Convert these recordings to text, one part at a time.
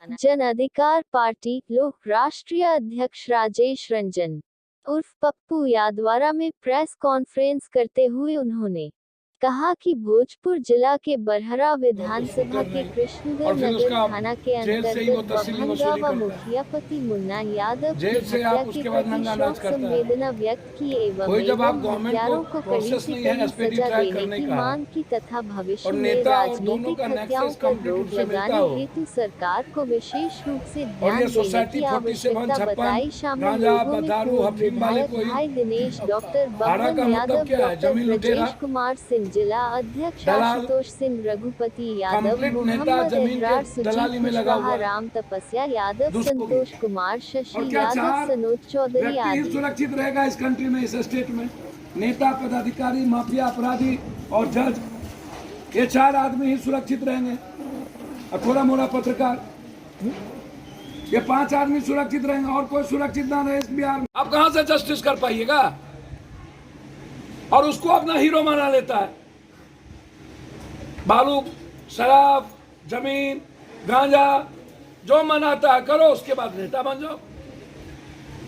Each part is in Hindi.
जन अधिकार पार्टी लोक राष्ट्रीय अध्यक्ष राजेश रंजन उर्फ पप्पू यादवारा में प्रेस कॉन्फ्रेंस करते हुए उन्होंने कहा कि भोजपुर जिला के बरहरा विधानसभा के कृष्णगढ़ नगर थाना के अंतर्गत बभंगा व मुखिया पति मुन्ना यादव की हत्या के प्रति शोक संवेदना व्यक्त की एवं हत्यारों को कड़ी से कड़ी सजा देने की मांग की तथा भविष्य में राजनीतिक हत्याओं पर रोक लगाने हेतु सरकार को विशेष रूप से ध्यान देने की आवश्यकता बताई। शामिल लोगों में विधायक भाई दिनेश, डॉक्टर बबन यादव, डॉक्टर ब्रजेश कुमार सिंह, जिला अध्यक्ष आशुतोष सिंह, रघुपति यादव, मोहम्मद एहरार, सुजीत कुशवाहा, राम तपस्या यादव, संतोष कुमार, शशि यादव, सनोज चौधरी आदि। सुरक्षित रहेगा इस कंट्री में, इस स्टेट में। नेता, पदाधिकारी, माफिया, अपराधी और जज, ये 4 आदमी ही सुरक्षित रहेंगे और थोड़ा मोड़ा पत्रकार, ये 5 आदमी सुरक्षित रहेंगे और कोई सुरक्षित ना रहे इस बिहार में। आप कहां से जस्टिस कर पाइएगा? और उसको अपना हीरो माना लेता है। बालू, शराब, जमीन, गांजा जो मनाता है करो, उसके बाद नेता बन जाओ।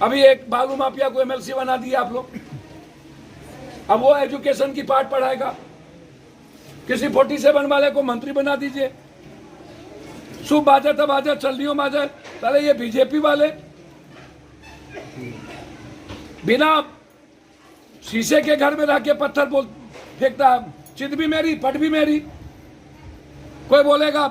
अभी एक बालू माफिया को एमएलसी बना दिया आप लोग। अब वो एजुकेशन की पार्ट पढ़ाएगा। किसी 47 वाले को मंत्री बना दीजिए। शुभ बाजा तब बाजा, चलनियों बाजा। पहले ये बीजेपी वाले बिना शीशे के घर में रह के पत्थर बोल फेंकता, चित भी मेरी पट भी मेरी। कोई बोलेगा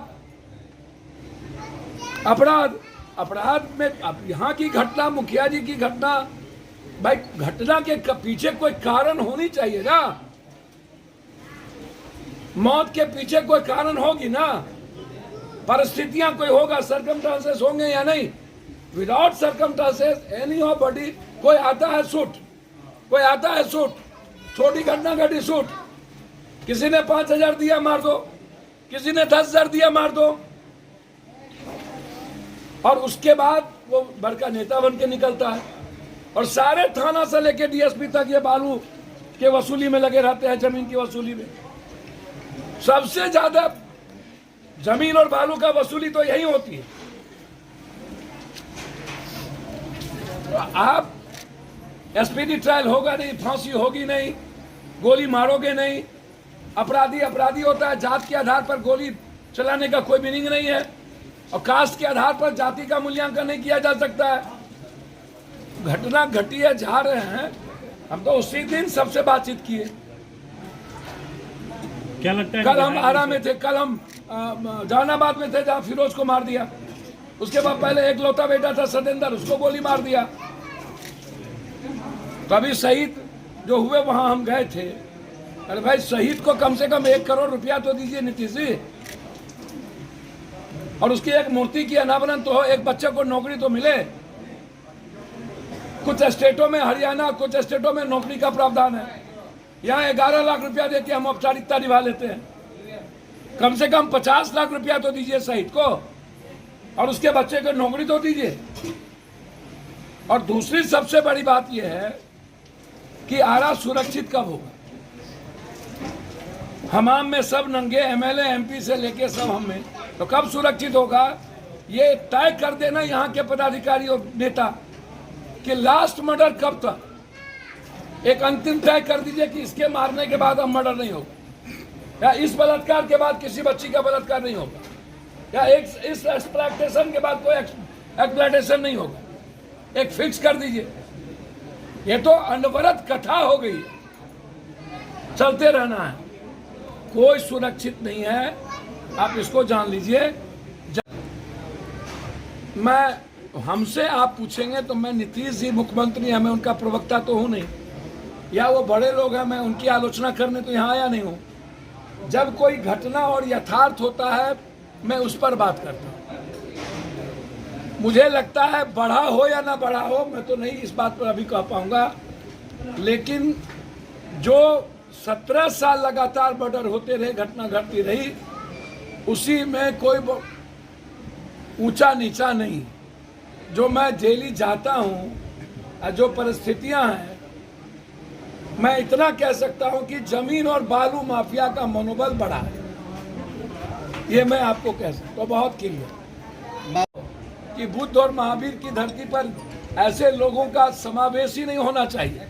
अपराध में। अब यहाँ की घटना, मुखिया जी की घटना, भाई घटना के पीछे कोई कारण होनी चाहिए ना। मौत के पीछे कोई कारण होगी ना, परिस्थितियां कोई होगा, सर्कमस्टांसेस होंगे या नहीं। Without circumstances any of body, कोई आता है शूट, कोई आता है शूट, छोटी घटना घटी शूट, किसी ने 5,000 दिया मार दो, किसी ने 10,000 दिया मार दो, और उसके बाद वो बड़का नेता बन के निकलता है। और सारे थाना से लेके डीएसपी तक ये बालू के वसूली में लगे रहते हैं, जमीन की वसूली में। सबसे ज्यादा जमीन और बालू का वसूली तो यही होती है। तो आप एसपीडी ट्रायल होगा नहीं, फांसी होगी नहीं, गोली मारोगे नहीं। अपराधी अपराधी होता है। जात के आधार पर गोली चलाने का कोई मीनिंग नहीं है, और कास्ट के आधार पर जाति का मूल्यांकन नहीं किया जा सकता है। घटना घटी है, जा रहे हैं हम। तो उसी दिन सबसे बातचीत किए। क्या लगता है? कल हम आरा में थे, कल हम जहानाबाद में थे जहाँ फिरोज को मार दिया। उसके बाद पहले एक लौता बेटा था सतेंद्र, उसको गोली मार दिया। तो अभी शहीद जो हुए वहां हम गए थे। अरे भाई, शहीद को कम से कम 1 करोड़ रुपया तो दीजिए नीतीश जी, और उसकी एक मूर्ति की अनावरण तो हो, एक बच्चे को नौकरी तो मिले। कुछ स्टेटों में, हरियाणा, कुछ स्टेटों में नौकरी का प्रावधान है। यहाँ 11 लाख रुपया देके हम औपचारिकता निभा लेते हैं। कम से कम 50 लाख रुपया तो दीजिए शहीद को, और उसके बच्चे को नौकरी तो दीजिए। और दूसरी सबसे बड़ी बात यह है कि आरा सुरक्षित कब होगा? हमाम में सब नंगे, एमएलए एमपी से लेके सब हम में, तो कब सुरक्षित होगा? ये तय कर देना यहाँ के पदाधिकारी और नेता कि लास्ट मर्डर कब था। एक अंतिम तय कर दीजिए कि इसके मारने के बाद अब मर्डर नहीं होगा, या इस बलात्कार के बाद किसी बच्ची का बलात्कार नहीं होगा, या इस एक्सप्लॉयटेशन के बाद कोई एक्सप्लॉयटेशन नहीं होगा। एक फिक्स कर दीजिए। ये तो अनवरत कथा हो गई है, चलते रहना है। कोई सुरक्षित नहीं है, आप इसको जान लीजिए। मैं हमसे आप पूछेंगे तो मैं नीतीश जी मुख्यमंत्री हैं, मैं उनका प्रवक्ता तो हूं नहीं, या वो बड़े लोग हैं, मैं उनकी आलोचना करने तो यहाँ आया नहीं हूँ। जब कोई घटना और यथार्थ होता है, मैं उस पर बात करता हूँ। मुझे लगता है बढ़ा हो या ना बढ़ा हो, मैं तो नहीं इस बात पर अभी कह पाऊंगा, लेकिन जो 17 साल लगातार मर्डर होते रहे, घटना घटती रही, उसी में कोई ऊंचा नीचा नहीं। जो मैं डेली जाता हूं, जो परिस्थितियां हैं, मैं इतना कह सकता हूं कि जमीन और बालू माफिया का मनोबल बढ़ा है। ये मैं आपको कह सकता हूं, बहुत क्लियर। कि बुद्ध और महावीर की धरती पर ऐसे लोगों का समावेश ही नहीं होना चाहिए।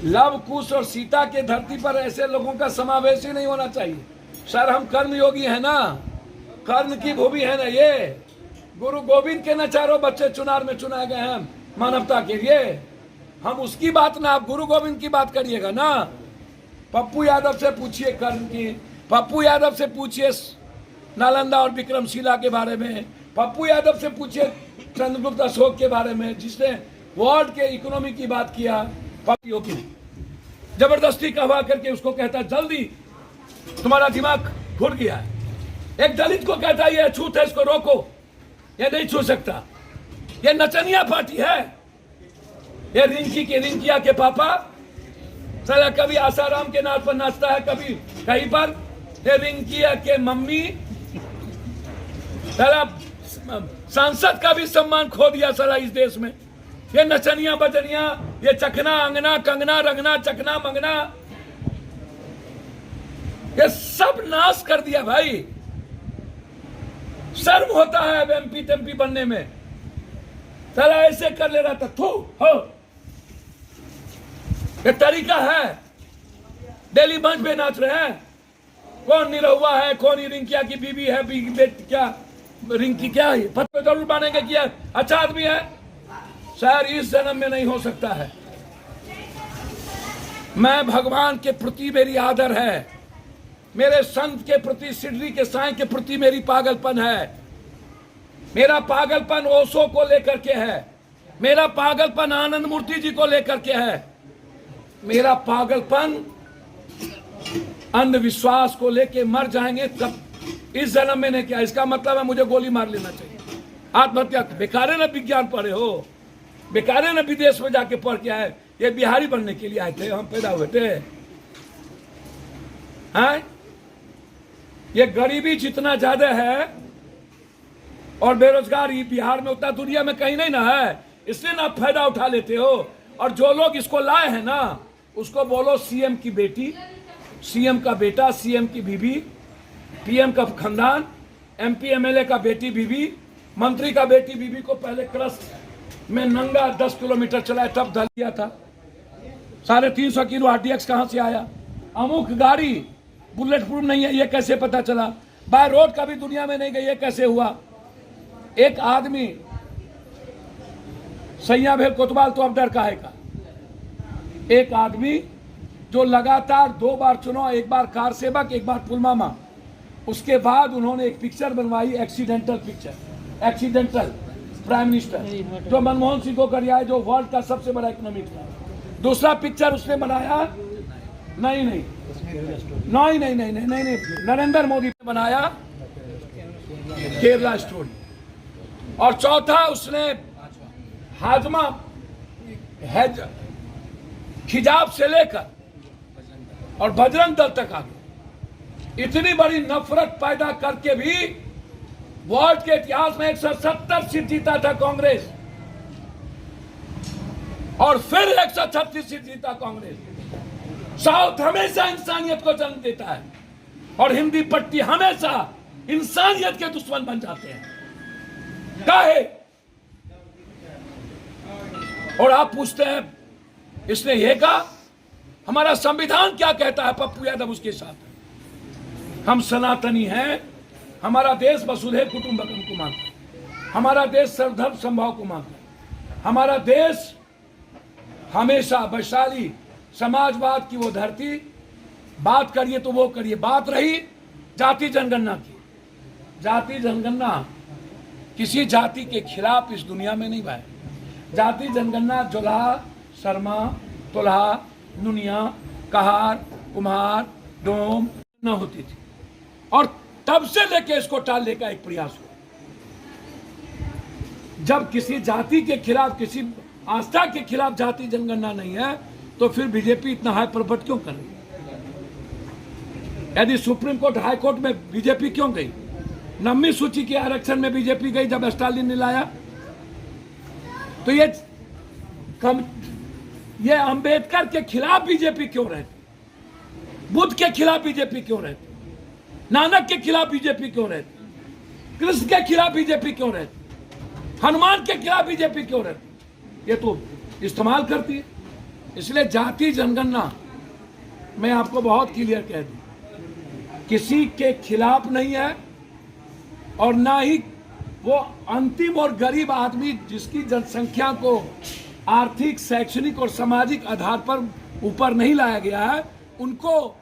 लव कुश और सीता के धरती पर ऐसे लोगों का समावेश ही नहीं होना चाहिए। सर हम कर्मयोगी है ना, कर्ण की भूमि है ना ये। गुरु गोविंद के न चारों बच्चे चुनार में चुनाए गए हैं मानवता के लिए। हम उसकी बात ना, आप गुरु गोविंद की बात करिएगा ना। पप्पू यादव से पूछिए कर्ण की, पप्पू यादव से पूछिए नालंदा और विक्रमशिला के बारे में, पप्पू यादव से पूछिए चंद्रगुप्त अशोक के बारे में जिसने वर्ल्ड के इकोनॉमी की बात किया। पप्पू की जबरदस्ती कहवा करके उसको कहता जल्दी तुम्हारा दिमाग घुट गया है। एक दलित को कहता है ये छूत है, इसको रोको, ये नहीं छू सकता। ये नचनिया पार्टी है। ये रिंकी के रिंकिया के पापा साला कभी आसाराम के नाच पर नाचता है, कभी कहीं पर। ये रिंकिया के मम्मी साला सांसद का भी सम्मान खो दिया साला इस देश में। ये नचनिया बजनिया, ये चखना अंगना कंगना रंगना चखना मंगना, ये सब नाश कर दिया भाई। शर्म होता है अब एमपी टेम्पी बनने में। साला ऐसे कर ले रहा था, थू हो। ये तरीका है। दिल्ली मंच पे नाच रहे हैं। कौन निरहुआ है, कौन रिंकिया की बीबी है, बेटी क्या रिंकी क्या है, पत्ते जरूर मानेंगे कि अच्छा आदमी है। शायद इस जन्म में नहीं हो सकता है। मैं भगवान के प्रति मेरी आदर है, मेरे संत के प्रति, शिरडी के साईं के प्रति मेरी पागलपन है। मेरा पागलपन ओशो को लेकर के है, मेरा पागलपन आनंद मूर्ति जी को लेकर के है, मेरा पागलपन अंधविश्वास को लेके मर जाएंगे तब। इस जन्म में ने क्या, इसका मतलब है मुझे गोली मार लेना चाहिए, आत्महत्या। बेकार है ना विज्ञान पढ़े हो, बेकार है ना विदेश में जाके पढ़ के आए। ये बिहारी बनने के लिए आए थे, हम पैदा हुए थे। हैं? ये गरीबी जितना ज्यादा है और बेरोजगारी बिहार में उतना दुनिया में कहीं नहीं ना है, इसलिए ना फायदा उठा लेते हो। और जो लोग इसको लाए हैं ना, उसको बोलो सीएम की बेटी, सीएम का बेटा, सीएम की बीबी, पीएम का खानदान, एमपी एमएलए का बेटी बीबी, मंत्री का बेटी बीबी को पहले क्रश में नंगा 10 किलोमीटर चलाया तब धल दिया था। 350 किलो आरडीएक्स कहां से आया? अमुक गाड़ी बुलेट प्रूफ नहीं है, ये कैसे पता चला? बाय रोड कभी दुनिया में नहीं गई, ये कैसे हुआ? एक आदमी सैया भेल कोतवाल तो अब डर काहे का? एक आदमी जो लगातार 2 बार चुनाव, एक बार कार सेवक, एक बार पुलवामा, उसके बाद उन्होंने एक पिक्चर बनवाई, accidental picture, accidental prime minister, जो मनमोहन सिंह को करिया, जो वर्ल्ड का सबसे बड़ा इकोनॉमिक था। दूसरा पिक्चर उसने बनाया, नहीं, नरेंद्र मोदी ने बनाया केरला स्टोरी। और चौथा उसने हाजमा खिजाब से लेकर और बजरंग दल तक आ गया। इतनी बड़ी नफरत पैदा करके भी वर्ल्ड के इतिहास में 170 सीट जीता था कांग्रेस, और फिर 136 सीट जीता कांग्रेस। साउथ हमेशा इंसानियत को जन्म देता है और हिंदी पट्टी हमेशा इंसानियत के दुश्मन बन जाते हैं। काहे? और आप पूछते हैं इसने ये कहा, हमारा संविधान क्या कहता है? पप्पू यादव उसके साथ। हम सनातनी हैं, हमारा देश वसुधैव कुटुंबकम को मानता है, हमारा देश सर्वधर्म समभाव को मानता है, हमारा देश हमेशा वैशाली समाजवाद की वो धरती। बात करिए तो वो करिए। बात रही जाति जनगणना की, जाति जनगणना किसी जाति के खिलाफ इस दुनिया में नहीं भाई। जाति जनगणना जोल्हा, शर्मा, तोल्हा, नुनिया, कहार, कुम्हार, डोम न होती थी, और तब से लेके इसको टालने का एक प्रयास हुआ। जब किसी जाति के खिलाफ, किसी आस्था के खिलाफ जाति जनगणना नहीं है, तो फिर बीजेपी इतना हाई प्रॉपर्ट क्यों कर रही है? यदि सुप्रीम कोर्ट, हाई कोर्ट में बीजेपी क्यों गई? 9वीं सूची के आरक्षण में बीजेपी गई जब स्टालिन ने लाया। तो ये अंबेडकर के खिलाफ बीजेपी क्यों रहती? बुद्ध के खिलाफ बीजेपी क्यों रहती? नानक के खिलाफ बीजेपी क्यों रहती? कृष्ण के खिलाफ बीजेपी क्यों रहती? हनुमान के खिलाफ बीजेपी क्यों रहती है? ये तो इस्तेमाल करती है। इसलिए जाति जनगणना मैं आपको बहुत क्लियर कह दूं, किसी के खिलाफ नहीं है, और ना ही वो अंतिम और गरीब आदमी जिसकी जनसंख्या को आर्थिक, शैक्षणिक और सामाजिक आधार पर ऊपर नहीं लाया गया है, उनको